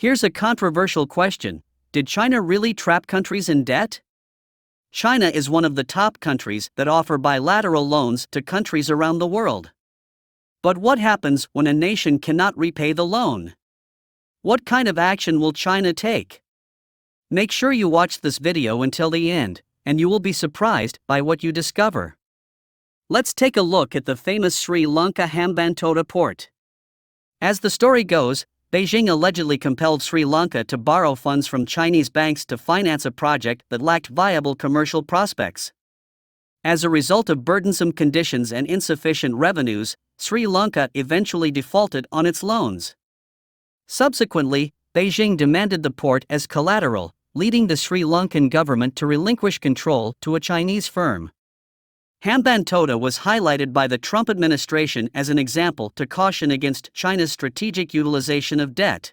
Here's a controversial question. Did China really trap countries in debt? China is one of the top countries that offer bilateral loans to countries around the world. But what happens when a nation cannot repay the loan? What kind of action will China take? Make sure you watch this video until the end, and you will be surprised by what you discover. Let's take a look at the famous Sri Lanka Hambantota Port. As the story goes, Beijing allegedly compelled Sri Lanka to borrow funds from Chinese banks to finance a project that lacked viable commercial prospects. As a result of burdensome conditions and insufficient revenues, Sri Lanka eventually defaulted on its loans. Subsequently, Beijing demanded the port as collateral, leading the Sri Lankan government to relinquish control to a Chinese firm. Hambantota was highlighted by the Trump administration as an example to caution against China's strategic utilization of debt.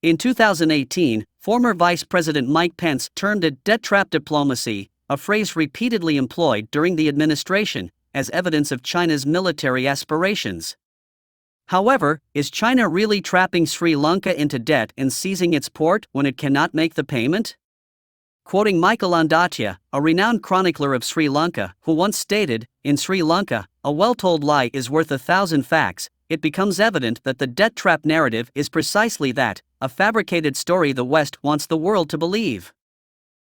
In 2018, former Vice President Mike Pence termed it debt trap diplomacy, a phrase repeatedly employed during the administration, as evidence of China's military aspirations. However, is China really trapping Sri Lanka into debt and seizing its port when it cannot make the payment? Quoting Michael Ondaatje, a renowned chronicler of Sri Lanka, who once stated, "In Sri Lanka, a well-told lie is worth 1,000 facts," it becomes evident that the debt trap narrative is precisely that, a fabricated story the West wants the world to believe.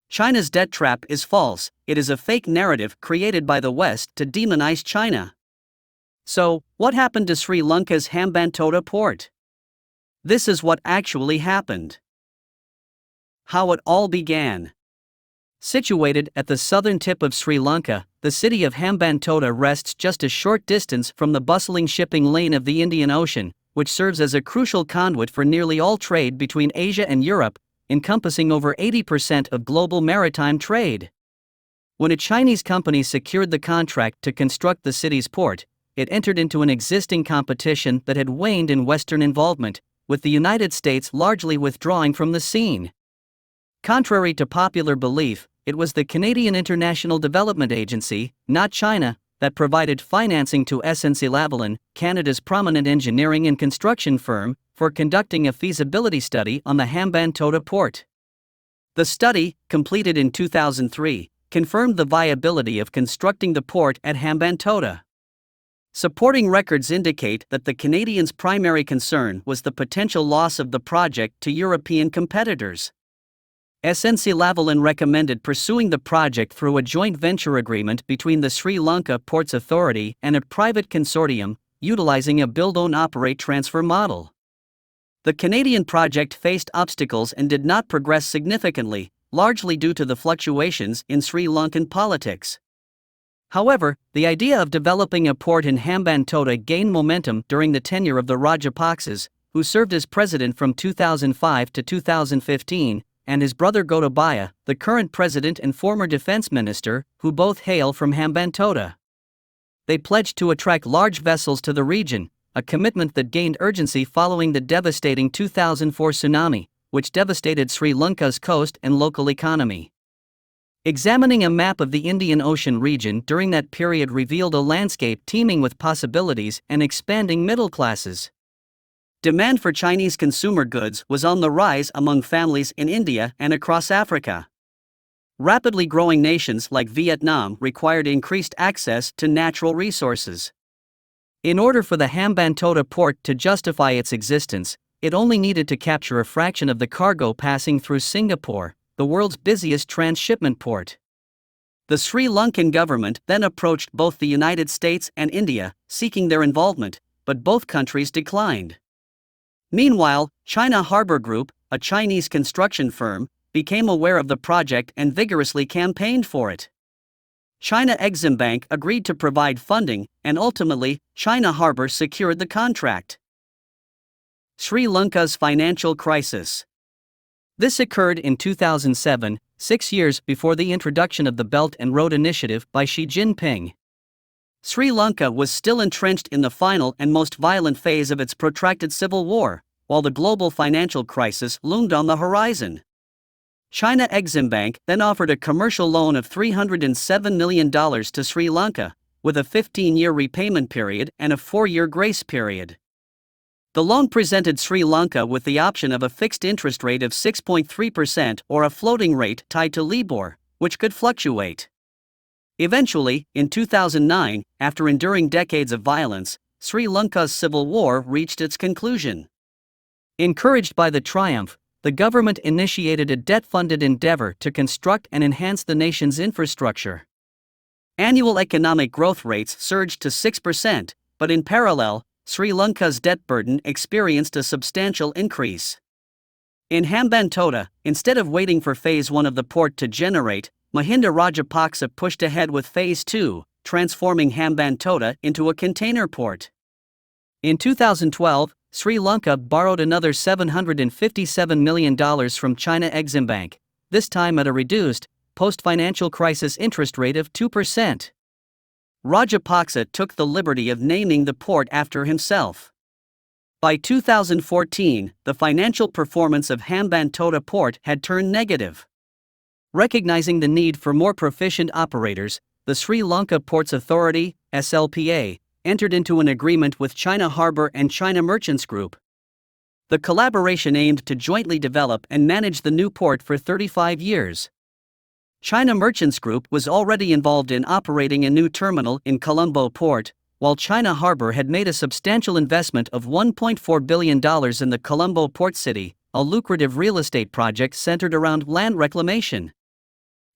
China's debt trap is false, it is a fake narrative created by the West to demonize China. So, what happened to Sri Lanka's Hambantota port? This is what actually happened. How it all began. Situated at the southern tip of Sri Lanka, the city of Hambantota rests just a short distance from the bustling shipping lane of the Indian Ocean, which serves as a crucial conduit for nearly all trade between Asia and Europe, encompassing over 80% of global maritime trade. When a Chinese company secured the contract to construct the city's port, it entered into an existing competition that had waned in Western involvement, with the United States largely withdrawing from the scene. Contrary to popular belief, it was the Canadian International Development Agency, not China, that provided financing to SNC-Lavalin, Canada's prominent engineering and construction firm, for conducting a feasibility study on the Hambantota port. The study, completed in 2003, confirmed the viability of constructing the port at Hambantota. Supporting records indicate that the Canadians' primary concern was the potential loss of the project to European competitors. SNC-Lavalin recommended pursuing the project through a joint venture agreement between the Sri Lanka Ports Authority and a private consortium, utilizing a build-own-operate-transfer model. The Canadian project faced obstacles and did not progress significantly, largely due to the fluctuations in Sri Lankan politics. However, the idea of developing a port in Hambantota gained momentum during the tenure of the Rajapaksas, who served as president from 2005 to 2015, and his brother Gotabaya, the current president and former defense minister, who both hail from Hambantota. They pledged to attract large vessels to the region, a commitment that gained urgency following the devastating 2004 tsunami, which devastated Sri Lanka's coast and local economy. Examining a map of the Indian Ocean region during that period revealed a landscape teeming with possibilities and expanding middle classes. Demand for Chinese consumer goods was on the rise among families in India and across Africa. Rapidly growing nations like Vietnam required increased access to natural resources. In order for the Hambantota port to justify its existence, it only needed to capture a fraction of the cargo passing through Singapore, the world's busiest transshipment port. The Sri Lankan government then approached both the United States and India, seeking their involvement, but both countries declined. Meanwhile, China Harbour Group, a Chinese construction firm, became aware of the project and vigorously campaigned for it. China Exim Bank agreed to provide funding, and ultimately, China Harbour secured the contract. Sri Lanka's financial crisis. This occurred in 2007, 6 years before the introduction of the Belt and Road Initiative by Xi Jinping. Sri Lanka was still entrenched in the final and most violent phase of its protracted civil war, while the global financial crisis loomed on the horizon. China Exim Bank then offered a commercial loan of $307 million to Sri Lanka, with a 15-year repayment period and a 4-year grace period. The loan presented Sri Lanka with the option of a fixed interest rate of 6.3% or a floating rate tied to LIBOR, which could fluctuate. Eventually, in 2009, after enduring decades of violence, Sri Lanka's civil war reached its conclusion. Encouraged by the triumph, the government initiated a debt-funded endeavor to construct and enhance the nation's infrastructure. Annual economic growth rates surged to 6%, but in parallel, Sri Lanka's debt burden experienced a substantial increase. In Hambantota, instead of waiting for Phase 1 of the port to generate, Mahinda Rajapaksa pushed ahead with Phase 2, transforming Hambantota into a container port. In 2012, Sri Lanka borrowed another $757 million from China Exim Bank, this time at a reduced, post-financial crisis interest rate of 2%. Rajapaksa took the liberty of naming the port after himself. By 2014, the financial performance of Hambantota Port had turned negative. Recognizing the need for more proficient operators, the Sri Lanka Ports Authority, SLPA, entered into an agreement with China Harbour and China Merchants Group. The collaboration aimed to jointly develop and manage the new port for 35 years. China Merchants Group was already involved in operating a new terminal in Colombo Port, while China Harbour had made a substantial investment of $1.4 billion in the Colombo Port City, a lucrative real estate project centered around land reclamation.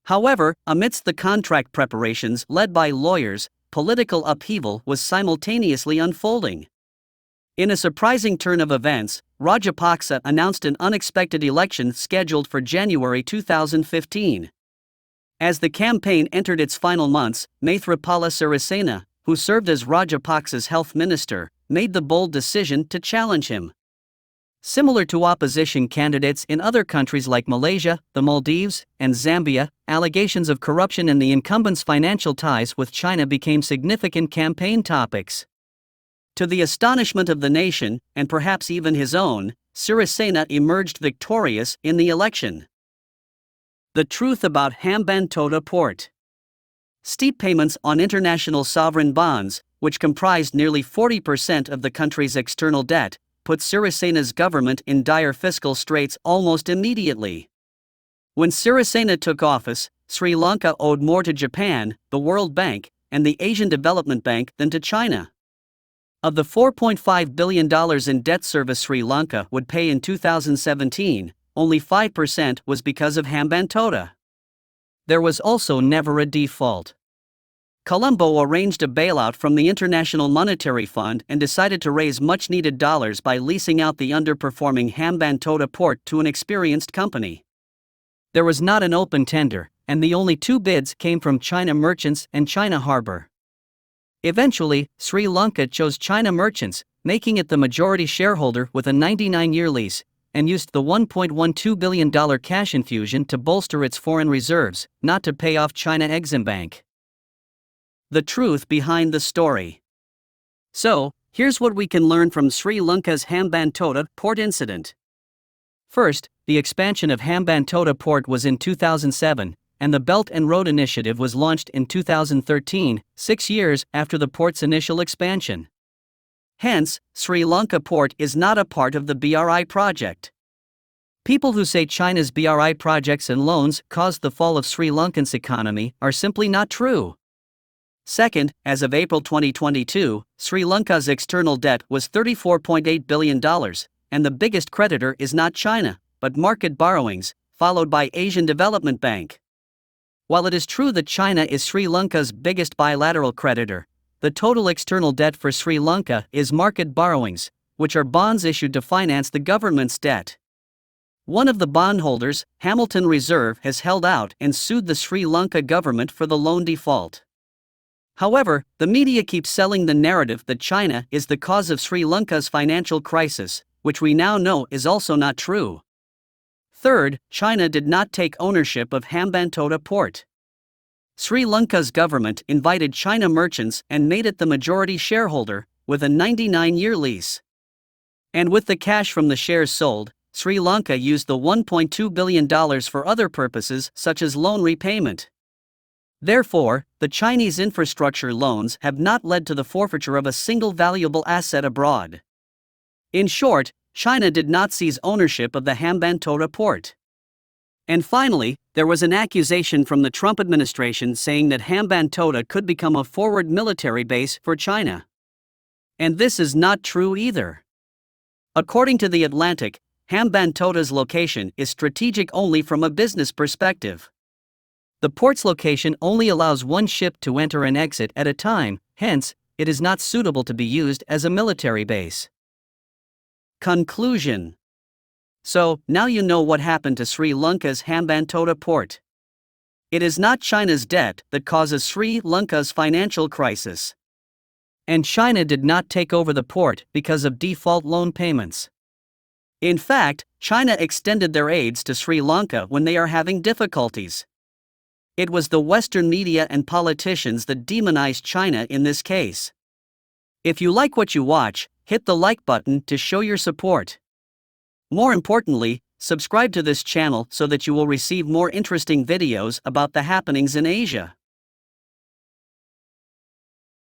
However, amidst the contract preparations led by lawyers, political upheaval was simultaneously unfolding. In a surprising turn of events, Rajapaksa announced an unexpected election scheduled for January 2015. As the campaign entered its final months, Maithripala Sirisena, who served as Rajapaksa's health minister, made the bold decision to challenge him. Similar to opposition candidates in other countries like Malaysia, the Maldives, and Zambia, allegations of corruption and the incumbent's financial ties with China became significant campaign topics. To the astonishment of the nation, and perhaps even his own, Sirisena emerged victorious in the election. The truth about Hambantota Port. Steep payments on international sovereign bonds, which comprised nearly 40% of the country's external debt, put Sirisena's government in dire fiscal straits almost immediately. When Sirisena took office, Sri Lanka owed more to Japan, the World Bank, and the Asian Development Bank than to China. Of the $4.5 billion in debt service Sri Lanka would pay in 2017, only 5% was because of Hambantota. There was also never a default. Colombo arranged a bailout from the International Monetary Fund and decided to raise much-needed dollars by leasing out the underperforming Hambantota Port to an experienced company. There was not an open tender, and the only two bids came from China Merchants and China Harbour. Eventually, Sri Lanka chose China Merchants, making it the majority shareholder with a 99-year lease, and used the $1.12 billion cash infusion to bolster its foreign reserves, not to pay off China Exim Bank. The truth behind the story. So, here's what we can learn from Sri Lanka's Hambantota Port incident. First, the expansion of Hambantota Port was in 2007, and the Belt and Road Initiative was launched in 2013, 6 years after the port's initial expansion. Hence, Sri Lanka Port is not a part of the BRI project. People who say China's BRI projects and loans caused the fall of Sri Lankan's economy are simply not true. Second, as of April 2022, Sri Lanka's external debt was $34.8 billion, and the biggest creditor is not China, but market borrowings, followed by Asian Development Bank. While it is true that China is Sri Lanka's biggest bilateral creditor, the total external debt for Sri Lanka is market borrowings, which are bonds issued to finance the government's debt. One of the bondholders, Hamilton Reserve, has held out and sued the Sri Lanka government for the loan default. However, the media keeps selling the narrative that China is the cause of Sri Lanka's financial crisis, which we now know is also not true. Third, China did not take ownership of Hambantota Port. Sri Lanka's government invited China Merchants and made it the majority shareholder, with a 99-year lease. And with the cash from the shares sold, Sri Lanka used the $1.2 billion for other purposes such as loan repayment. Therefore, the Chinese infrastructure loans have not led to the forfeiture of a single valuable asset abroad. In short, China did not seize ownership of the Hambantota Port. And finally, there was an accusation from the Trump administration saying that Hambantota could become a forward military base for China. And this is not true either. According to The Atlantic, Hambantota's location is strategic only from a business perspective. The port's location only allows one ship to enter and exit at a time, hence, it is not suitable to be used as a military base. Conclusion. So, now you know what happened to Sri Lanka's Hambantota port. It is not China's debt that causes Sri Lanka's financial crisis. And China did not take over the port because of default loan payments. In fact, China extended their aids to Sri Lanka when they are having difficulties. It was the Western media and politicians that demonized China in this case. If you like what you watch, hit the like button to show your support. More importantly, subscribe to this channel so that you will receive more interesting videos about the happenings in Asia.